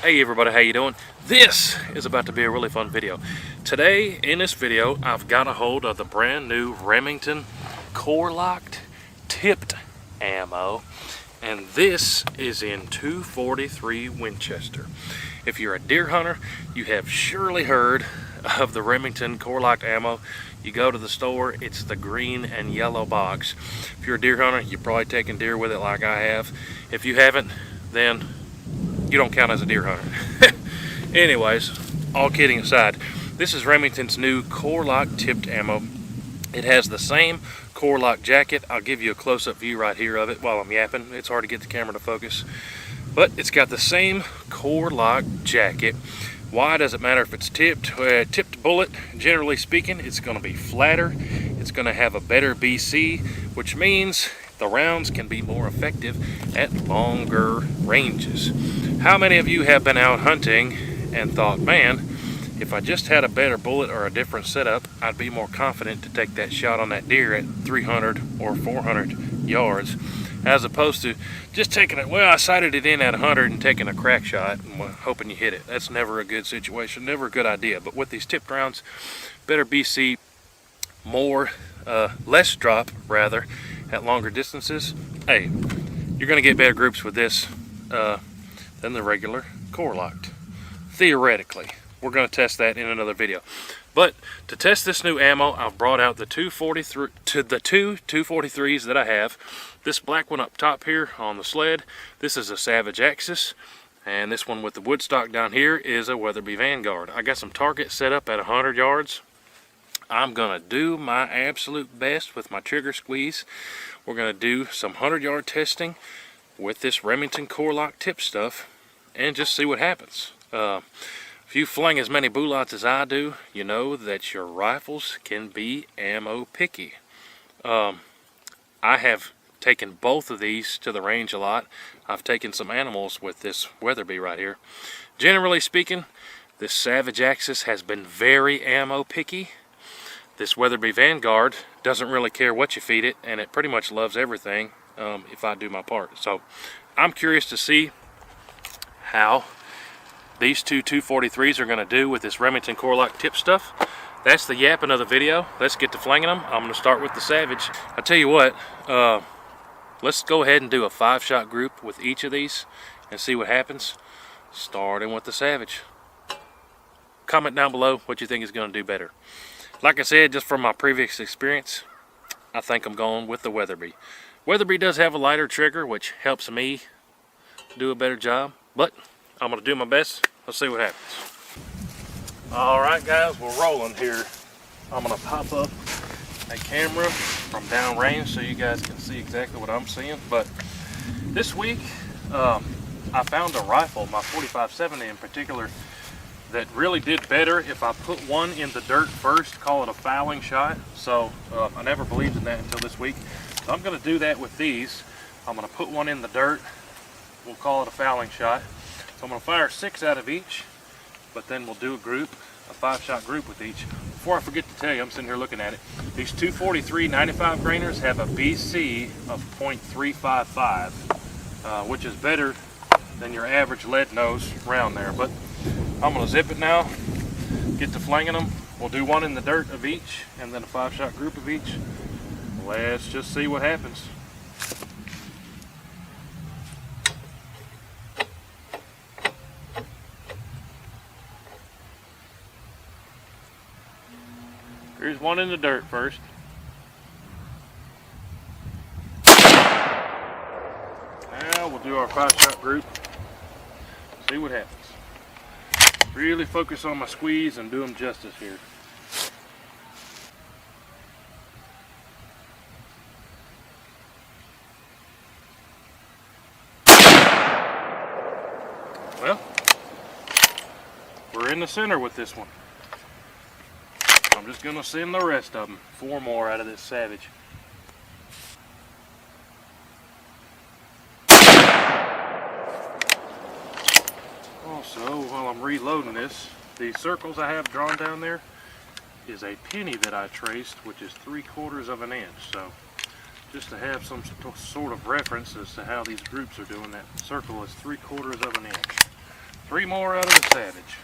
Hey everybody, how you doing? This is about to be a really fun video. Today, in this video, I've got a hold of the brand new Remington Core-Lokt tipped ammo. And this is in 243 Winchester. If you're a deer hunter, you have surely heard of the Remington Core-Lokt ammo. You go to the store, it's the green and yellow box. If you're a deer hunter, you're probably taking deer with it like I have. If you haven't, then you don't count as a deer hunter. Anyways, all kidding aside, this is Remington's new Core-Lokt tipped ammo. It has the same Core-Lokt jacket. I'll give you a close-up view right here of it while I'm yapping. It's hard to get the camera to focus. But it's got the same Core-Lokt jacket. Why does it matter if it's tipped? Tipped bullet, generally speaking, it's going to be flatter. It's going to have a better BC, which means the rounds can be more effective at longer ranges. How many of you have been out hunting and thought, man, if I just had a better bullet or a different setup, I'd be more confident to take that shot on that deer at 300 or 400 yards, as opposed to just taking it, well, I sighted it in at 100 and taking a crack shot and hoping you hit it. That's never a good situation, never a good idea. But with these tipped rounds, better BC, less drop rather, at longer distances, hey, you're going to get better groups with this than the regular Core-Lokt. Theoretically, we're going to test that in another video. But to test this new ammo, I've brought out the 243 to the two 243s that I have. This black one up top here on the sled, this is a Savage Axis, and this one with the woodstock down here is a Weatherby Vanguard. I got some targets set up at 100 yards. I'm gonna do my absolute best with my trigger squeeze. We're gonna do some 100-yard testing with this Remington Core-Lokt tip stuff and just see what happens. If you fling as many bullets as I do, you know that your rifles can be ammo picky. I have taken both of these to the range a lot. I've taken some animals with this Weatherby right here. Generally speaking, this Savage Axis has been very ammo picky. This Weatherby Vanguard doesn't really care what you feed it, and it pretty much loves everything if I do my part. So I'm curious to see how these two 243s are going to do with this Remington Core-Lokt tip stuff. That's the yapping of the video. Let's get to flinging them. I'm going to start with the Savage. I tell you what, let's go ahead and do a 5-shot group with each of these and see what happens, starting with the Savage. Comment down below what you think is going to do better. Like I said, just from my previous experience, I think I'm going with the Weatherby. Weatherby does have a lighter trigger, which helps me do a better job, but I'm going to do my best. Let's see what happens. Alright guys, we're rolling here. I'm going to pop up a camera from downrange so you guys can see exactly what I'm seeing. But this week, I found a rifle, my 45-70 in particular, that really did better if I put one in the dirt first, call it a fouling shot. So I never believed in that until this week. So I'm going to do that with these. I'm going to put one in the dirt, we'll call it a fouling shot. So I'm going to fire 6 out of each, but then we'll do a 5-shot group with each. Before I forget to tell you, I'm sitting here looking at it, these 243 95 grainers have a BC of .355, which is better than your average lead nose round there. But I'm going to zip it now, get to flinging them. We'll do one in the dirt of each and then a 5-shot group of each. Let's just see what happens. Here's one in the dirt first. Now we'll do our 5-shot group. See what happens. Really focus on my squeeze and do them justice here. Well, we're in the center with this one. I'm just going to send the rest of them. 4 more out of this Savage. Also, while I'm reloading this, the circles I have drawn down there is a penny that I traced, which is 3/4 of an inch. So just to have some sort of reference as to how these groups are doing, that circle is 3/4 of an inch. 3 more out of the Savage.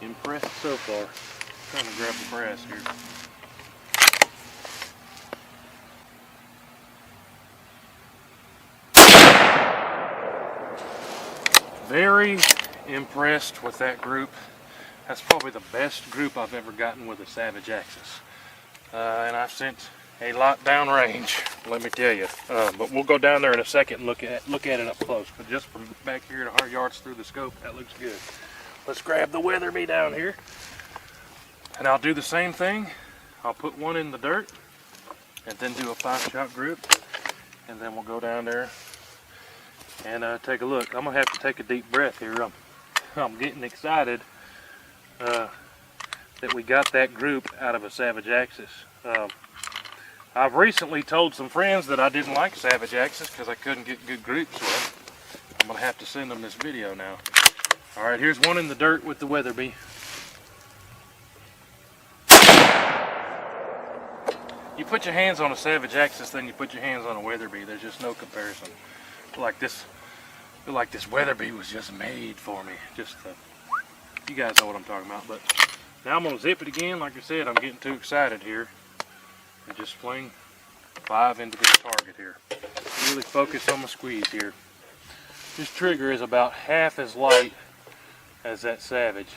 Impressed so far. Trying to grab the brass here. Very impressed with that group. That's probably the best group I've ever gotten with a Savage Axis. And I've sent a lot down range, let me tell you. But we'll go down there in a second and look at it up close. But just from back here at 100 yards through the scope, that looks good. Let's grab the Weatherby down here. And I'll do the same thing. I'll put one in the dirt and then do a 5-shot group. And then we'll go down there and take a look. I'm gonna have to take a deep breath here. I'm getting excited that we got that group out of a Savage Axis. I've recently told some friends that I didn't like Savage Axis because I couldn't get good groups with. I'm gonna have to send them this video now. All right, here's one in the dirt with the Weatherby. You put your hands on a Savage Axis, then you put your hands on a Weatherby. There's just no comparison. I feel like this Weatherby was just made for me. You guys know what I'm talking about. But now I'm gonna zip it again. Like I said, I'm getting too excited here, and just fling 5 into this target here. Really focus on my squeeze here. This trigger is about half as light as that Savage.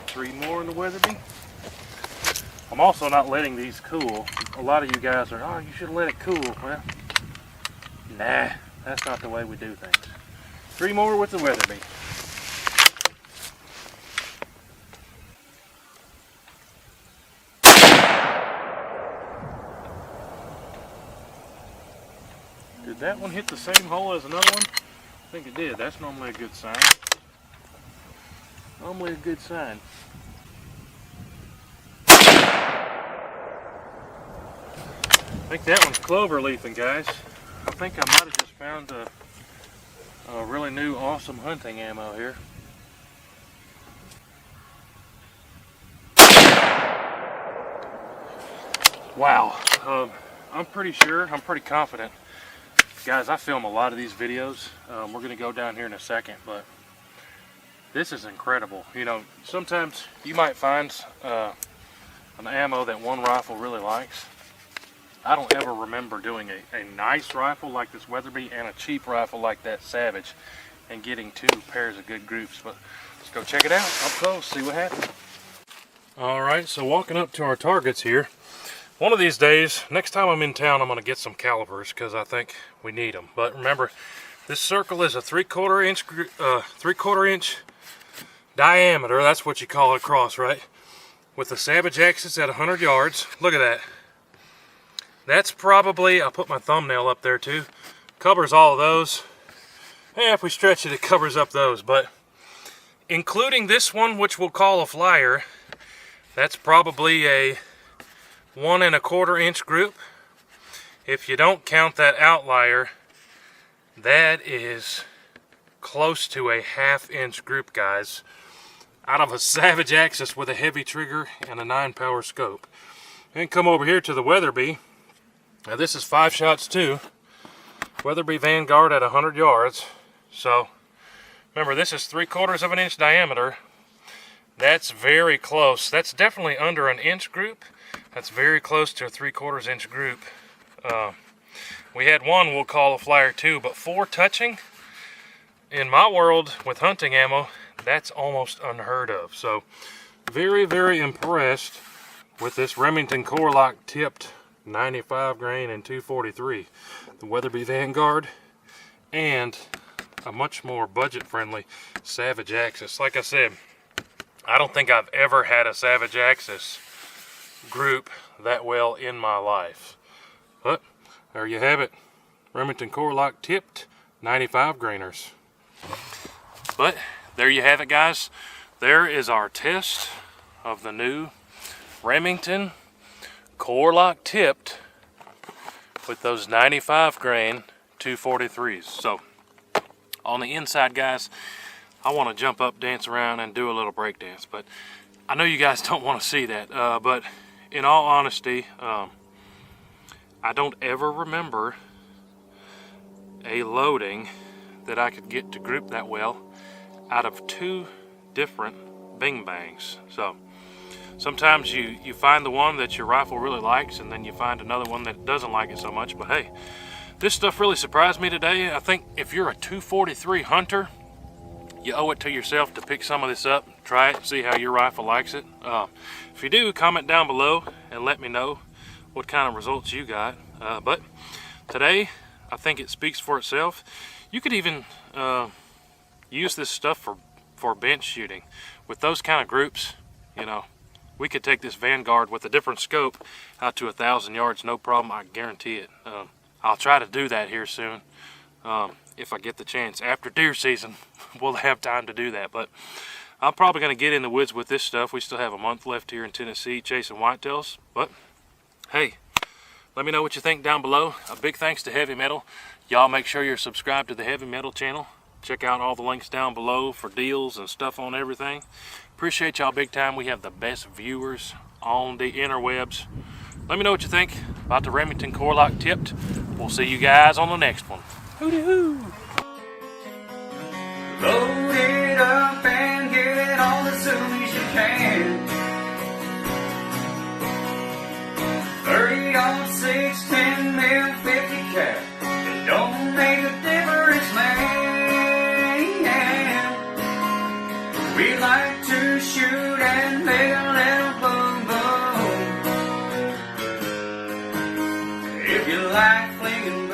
Three more in the Weatherby. I'm also not letting these cool. A lot of you guys are, oh, you should let it cool. Well, nah, that's not the way we do things. 3 more with the Weatherby. Did that one hit the same hole as another one? I think it did. That's normally a good sign. Normally a good sign. I think that one's clover leafing, guys. I think I might have just found a really new awesome hunting ammo here. Wow. I'm pretty confident. Guys, I film a lot of these videos. We're going to go down here in a second, but this is incredible. You know, sometimes you might find an ammo that one rifle really likes. I don't ever remember doing a nice rifle like this Weatherby and a cheap rifle like that Savage and getting 2 pairs of good groups. But let's go check it out up close, see what happens. Alright, so walking up to our targets here. One of these days, next time I'm in town, I'm going to get some calipers because I think we need them. But remember, this circle is a 3/4 inch diameter. That's what you call it across, right? With the Savage Axis at 100 yards. Look at that. That's probably, I'll put my thumbnail up there too, covers all of those. And if we stretch it, it covers up those. But including this one, which we'll call a flyer, that's probably a 1 1/4 inch group. If you don't count that outlier, that is close to a 1/2 inch group, guys, out of a Savage Axis with a heavy trigger and a 9-power scope. And come over here to the Weatherby. Now this is 5 shots too. Weatherby Vanguard at 100 yards. So remember, this is 3/4 inch diameter. That's very close. That's definitely under an inch group. That's very close to a 3/4 inch group. We had one we'll call a flyer 2, but 4 touching in my world with hunting ammo, that's almost unheard of. So very, very impressed with this Remington Core-Lokt tipped 95 grain and 243, the Weatherby Vanguard, and a much more budget-friendly Savage Axis. Like I said, I don't think I've ever had a Savage Axis group that well in my life. But There you have it. Remington Core-Lokt tipped 95 grainers. But there you have it, guys. There is our test of the new Remington Core-Lokt tipped with those 95 grain 243s. So on the inside, guys, I want to jump up, dance around, and do a little break dance, but I know you guys don't want to see that. But in all honesty, I don't ever remember a loading that I could get to group that well out of two different bing bangs. So sometimes you find the one that your rifle really likes, and then you find another one that doesn't like it so much. But hey, this stuff really surprised me today. I think if you're a 243 hunter, you owe it to yourself to pick some of this up, try it, see how your rifle likes it. If you do, comment down below and let me know what kind of results you got. But today, I think it speaks for itself. You could even use this stuff for bench shooting. With those kind of groups, you know, we could take this Vanguard with a different scope out to 1,000 yards, no problem, I guarantee it. I'll try to do that here soon. If I get the chance. After deer season, we'll have time to do that. But I'm probably going to get in the woods with this stuff. We still have a month left here in Tennessee chasing whitetails. But hey, let me know what you think down below. A big thanks to Heavy Metal. Y'all make sure you're subscribed to the Heavy Metal channel. Check out all the links down below for deals and stuff on everything. Appreciate y'all big time. We have the best viewers on the interwebs. Let me know what you think about the Remington Core-Lokt tipped. We'll see you guys on the next one. WHOTEEWHO! Load it up and get it on as soon as you can. 30-06, 10 mil, 50 cap. It don't make a difference, man. We like to shoot and make a little boom boom. If you like flinging